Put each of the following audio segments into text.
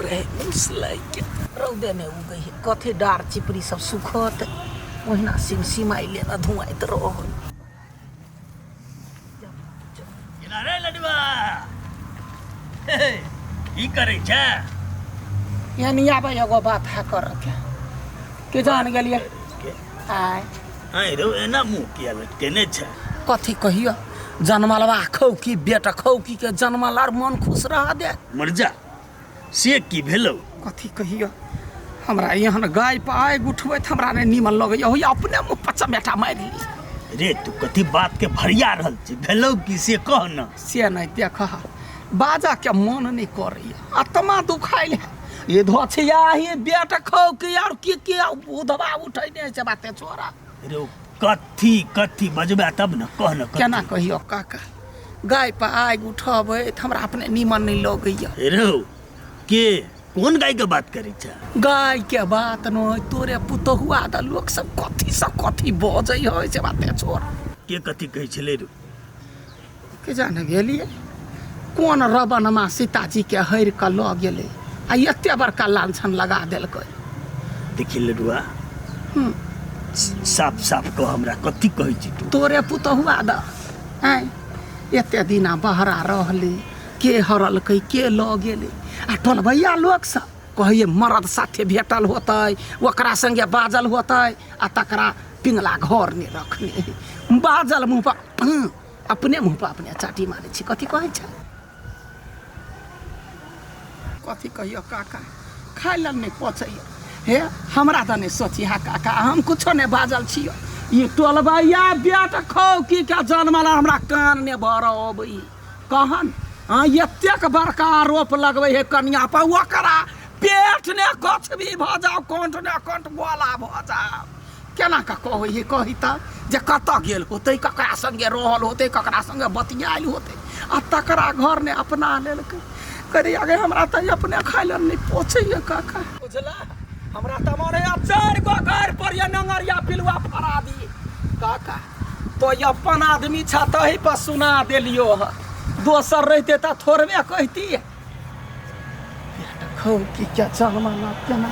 रहे मुसलाई के रौदे में उगई है कथे डार चिपरी सब सुखत ओहिना सिमसिमाई लेना धुआइत रहो रे लडवा की करे छ यानी आबे एगो बात है कर के जान गेलिए आय आय रो एना मुंह किया लटकेने छ कथी कहियो जन्मलवा खौ की बेटा खौ की के जन्मलार मन खुश रह दे मर जा से की भेलो कथी कहियो हमरा यहाँ गाय पे आग उठबे हमरा ने नीमन लगे हो अपने मुंह पर चमेटा मार ली रे तू कथी बात के भरिया रहल छी भेलो की से कह न से नहीं देख बाजा के मन नहीं करैया आत्मा दुखाइल है ये धोछिया ही बेटा खौ की और की उधवा उठैने से बाते छोरा रे कथी कथी बजबे तब न कह न केना कहियो काका गाय पे आग उठबे त हमरा अपने नीमन नहीं लगैया रे के कौन गाय के बात करे छ गाय के बात न तोरे पुतहुआ द लोग सब कथी बजै होय से बाते छोरा के कथी कहै छले रे के जाने गेलिए कौन रबनमा सीताजी के हर के ल गेले आ एते बड़का लांछन लगा देलकै देखि लडुआ साफ साफ कह हमरा कथी कहै छी तू तोरे पुतहुआ द हैं एते दिना बहरा रहली के हरलकै के ल गेले आ टोलबैया लोग सब कहिए मर्द साथे भेटल होतै ओकरा संगे बाजल होतै आ तकरा पिंगला घर ने रखने बाजल मुंह पर अपने मुंह पर अपने चाटी मारे छी कथी कहै छ कथी कहियो काका खाइ ल नहीं पचैया हे हमरा त नहीं सोची हा काका हम कुछो नहीं बाजल छियो ये टोलबैया बेटा खौ की के जन्मला हमरा कान में भरबै कहन हाँ एतेक बड़का आरोप लगबै है कन्या पर ओकरा पेट ने कछ भी भ जाओ कंठ ने कंठ बोला भ जाओ केना का कहै है कही त जे कत गेल होतै ककरा संगे रहल होतै ककरा संगे बतियाइल होतै आ तकरा घर ने अपना लेलकै करे आगे हमरा त अपने खाइल नहीं पोछैया काका बुझला हमरा त मोरे चार गो घर पर ये नंगरिया पिलुआ फरा दी काका तो अपन आदमी छ तही पर सुना देलियो ह दोसर रहते त थोड़बे कहती खौ की क्या जन्म ना केना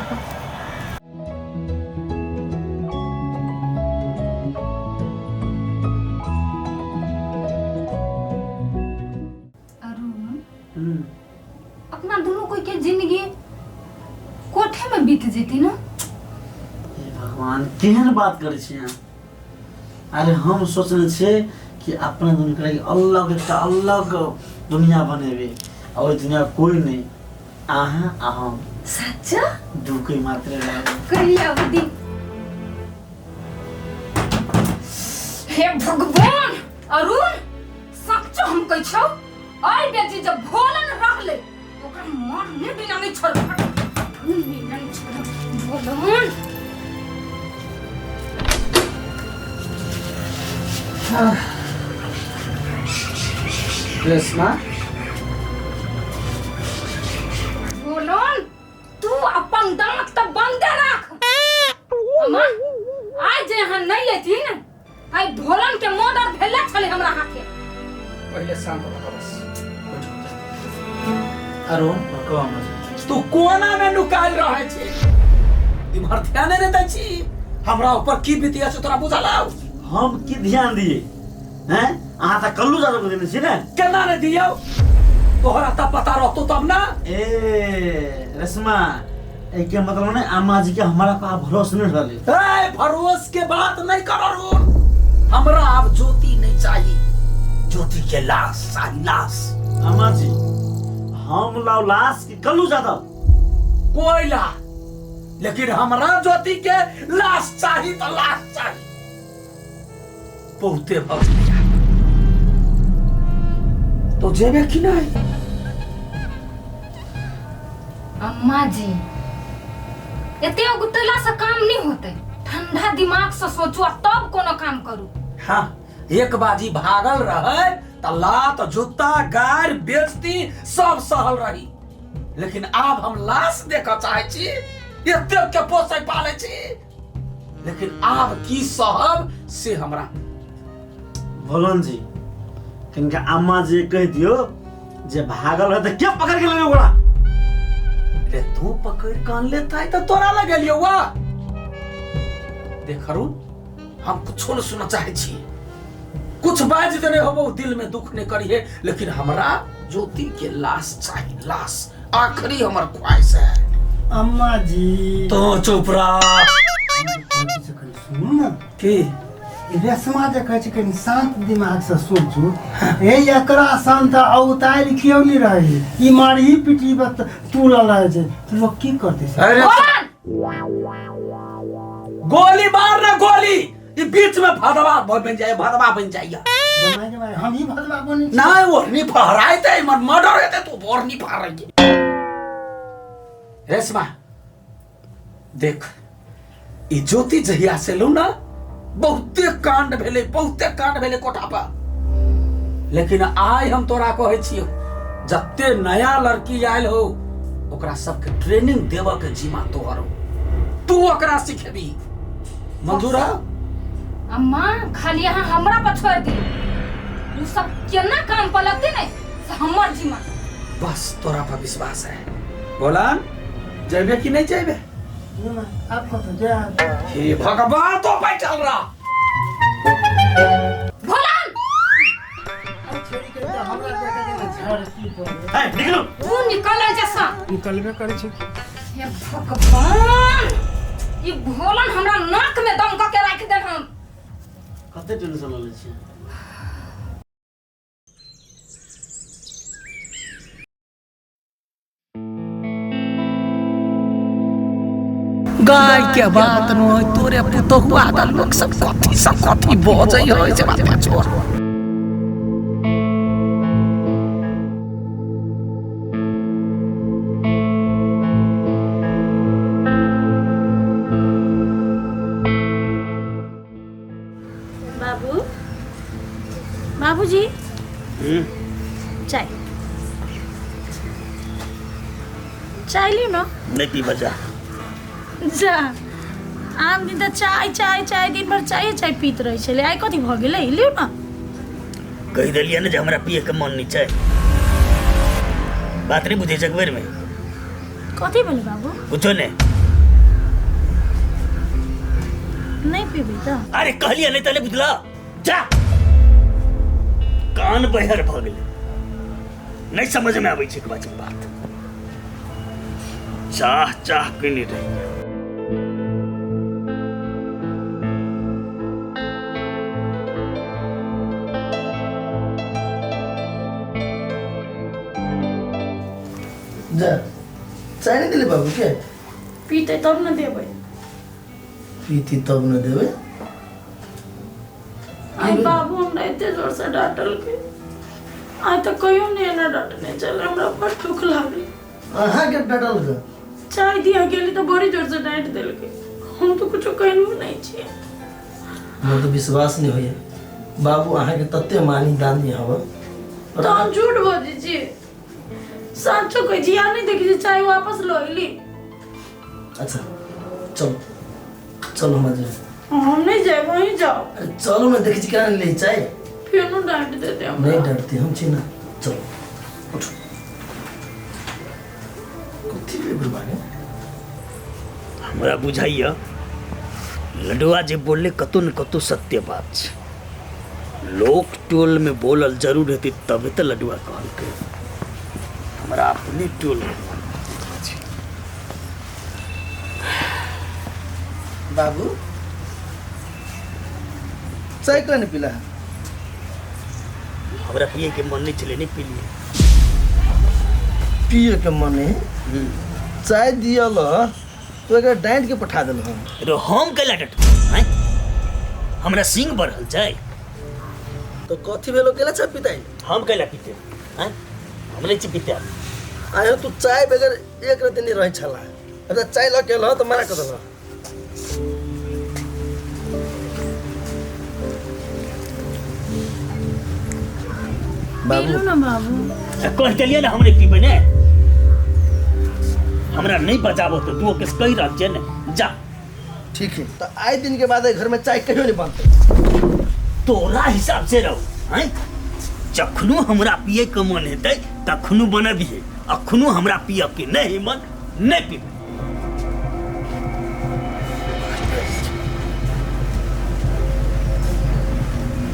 अपना दोनों कोई के जिंदगी कोठे में बीत जेती ना भगवान केहन बात करे छी अरे हम सोचने छे कि अपना दुनिया के अलग एक अलग दुनिया बनेबे और दुनिया कोई नहीं हम सच्चा दुखे मात्र करिया बुद्धि हे भगवान अरुण सच्चा हम कह छौ आई बेटी जब भोलन रहले ओकरा मन ने बिना नहीं छोड़ बिना नहीं छोड़ भोलन रेशमा बोलन तू अपन दांत त बंद रख अम्मा आज जे हम नहीं लेती न आई भोलन के मर्डर भेले छले हमरा हाथे पहले शांत हो बस अरुण तू कोना में नुकाल रहे छी इमहर ध्यान नहीं दै छी हमरा ऊपर की बीतिया से तोरा बुझालाउ हम की ध्यान दिए हैं आहा त कल्लू जादू को देने छी ने केना ने दियो तोहरा त पता रहतो तब ना ए रेशमा ए के मतलब ने अम्मा जी के हमारा पा भरोसा नहीं रहले ए भरोस के बात नहीं कर अरुण हमरा अब ज्योति नहीं चाहिए ज्योति के लाश चाहिए लाश अम्मा जी हम लाओ लाश की कल्लू जादू कोयला लेकिन हमरा ज्योति के लाश चाहिए तो लाश चाहिए बहुते भक्त तो जेबे कि नहीं अम्मा जी एते गुतला से काम नहीं होते ठंडा दिमाग से सोचो तब कोनो काम करू हाँ एक बाजी भागल रहे त लात जूता गार बेइज्जती सब सहल रही लेकिन अब हम लाश देखा चाहे छी एते के पोसै पाले छी लेकिन अब की सहब से हमरा भगवान जी किनका अम्मा जी कह दियो जे भागल है तो क्या पकड़ के लेने ओकरा रे तू पकड़ कान लेता है तो तोरा लगे लियो वा देख अरुण हम कुछ न सुना चाहे छी कुछ बाज देने हो दिल में दुख नहीं करिए लेकिन हमरा ज्योति के लाश चाहिए लाश आखिरी हमार ख्वाहिश है अम्मा जी तो चुप रह सुनू ना की रेशमा जे कहै छै कनि शांत दिमाग से सोचू हे एकरा शांत अवतार क्यों नहीं रही ई मारी पिटी बत तू लला छै तो लोग की करते से अरे गोली मार ना गोली ये बीच में भदवा बन जाए भदवा बन जाएगा जमाई जमाई हम ही भदवा बनी ना वो नहीं फहराए थे मर्डर है तो और नहीं फहर रही रेशमा देख ई ज्योति जहिया से लो ना बहुते कांड भेले कोठा पर लेकिन आय हम तोरा कहै छियो जत्ते नया लड़की आयल हो ओकरा सबके ट्रेनिंग देवा के जिम्मा तोहर हो तू ओकरा सिखेबी मंजूर है अम्मा खाली यहाँ हमरा पर छोड़ दी तू सब केना काम पर लगते नहीं से हमर जिम्मा बस तोरा पर विश्वास है बोला जाइबे कि नहीं जाइबे आपको तो जा हे भगवान तो पे चल रहा भोलान छोड़ी के हमरा जाके देना झाड़ की तो ए निकलो तू निकल जैसा निकलबे करे छै हे भगवान ये भोलन हमरा नाक में दम करके रख दे हम कते टेंशन ले छी गाय के बात न होय तोरे पुतहुआ द लोग सब कथी बजै होय से बात छोड़ बाबू बाबूजी चाय चाय लियो न नहीं पी बजा जा आम दिन त चाय चाय चाय दिन भर चाय पीत रहे छले आइ कथी भ गेलै लियो न कह दिलिए ना जे हमरा पिए के मन नहीं छै बात नहीं बुझे जगवेर में कथी भेलै बाबू कुछो नहीं नहीं पीबी त अरे कहलिए नहीं तले बुझला जा कान बहर भ गेलै नहीं समझ में आबै छै बात चाह चाह के नहीं रही जा चाय नहीं दिले बाबू के पीते तब न देबै पीती तब न देवे आई बाबू हमरा एते जोर से डांटल के आई त कहियो नहीं एना डांटने चले हमरा बड़ दुख लागल अहाँ के डटल के चाय दिया गेली त बड़ी जोर से डांट देल के हम तो कुछो कहनु नहीं छी मोर तो विश्वास नहीं होय बाबू अहाँ के तत्ते मानी दानी हव तो हम झूठ बोली छी सच्चो कह जी आ नहीं देखी चाय वापस लो ली अच्छा चलो चलो हम जा हम नहीं जाए वहीं जाओ चलो मैं देखी क्या ले चाय फिर नु डांट देते हम नहीं डरते हम छी ना चलो उठो कथी ले बुलवाने हमरा बुझाइया लडुआ जे बोलले कतो न कतो सत्य बात छै लोक टोल में बोलल जरूर हेतै तबे तो लडुआ कहलकै हमरा अपने टोल में बाबू चाय क्यों नहीं पिला हमरा पिए के मन नहीं चले नहीं पी लिए पिए के मन है चाय दिया लो तो एक डांट के पठा दिल हम रो हम कैला डट हैं हमरा सिंह बढ़ल छै तो कथी भेलो केला चाय पिताई हम कैला पीते हैं हमरे ची पीते आयो तू चाय बगैर एक रात नहीं रह छला अच्छा चाय ल के लो तो मना कर दलो पीलू ना बाबू कह देलिए ना हमरे पीबे ने हमरा नहीं बचाबो तो तू किस कही रह जे ने जा ठीक है तो आए दिन के बाद घर में चाय कहियो नहीं बनते तोरा हिसाब से रहो हैं जखनु हमरा पिए के मन हेतै तखनु बनबिहे अखनु हमरा पिए के नहीं मन नहीं पीबे।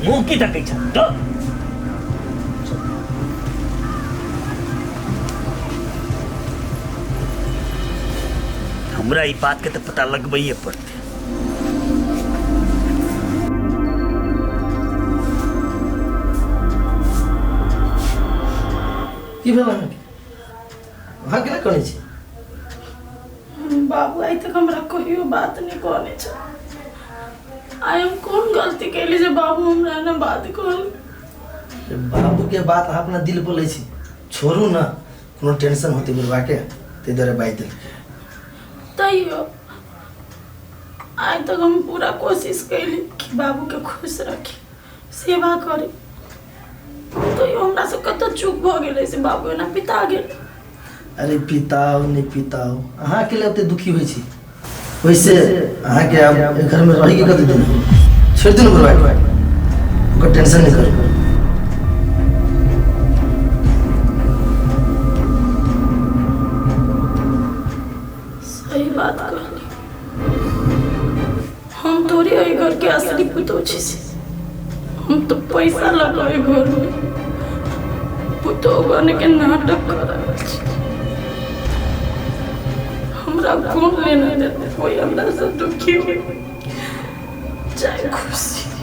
मुंह की तक तो हमरा ई बात के तो पता लगबे पड़ते। की भेल अहाँ केना करै छी? बाबू आई तक हमरा कहियो बात नहीं कहने छ। आई हम कौन गलती कैली जे बाबू हमरा ना बात कहल। बाबू के बात अहाँ अपना दिल पर लै छी, छोड़ू ना, कोनो टेंशन होते बुढ़वा के ते दरे बात तैयो आई तक हम पूरा कोशिश कैली कि बाबू के खुश रखी, सेवा करी। तो हमरा से कत चूक भ गेलै से बाबू ना पिता गेल। अरे पिताओ नहीं पिताओ अहाँ के लिए ओते दुखी होइ छी, वैसे अहाँ के अब घर में रही के कत दिन छोड़ दिन बुढ़वा के, ओकर टेंशन नहीं करू। सही बात कहली, हम तोरे ओइ घर के असली पुतौ छी। हम तो पैसा लगाए घर में पुतौ बने के नाटक कर रहल छी। हमरा कौन लेना देना, कोई हमरा से दुखी हो जाए खुशी।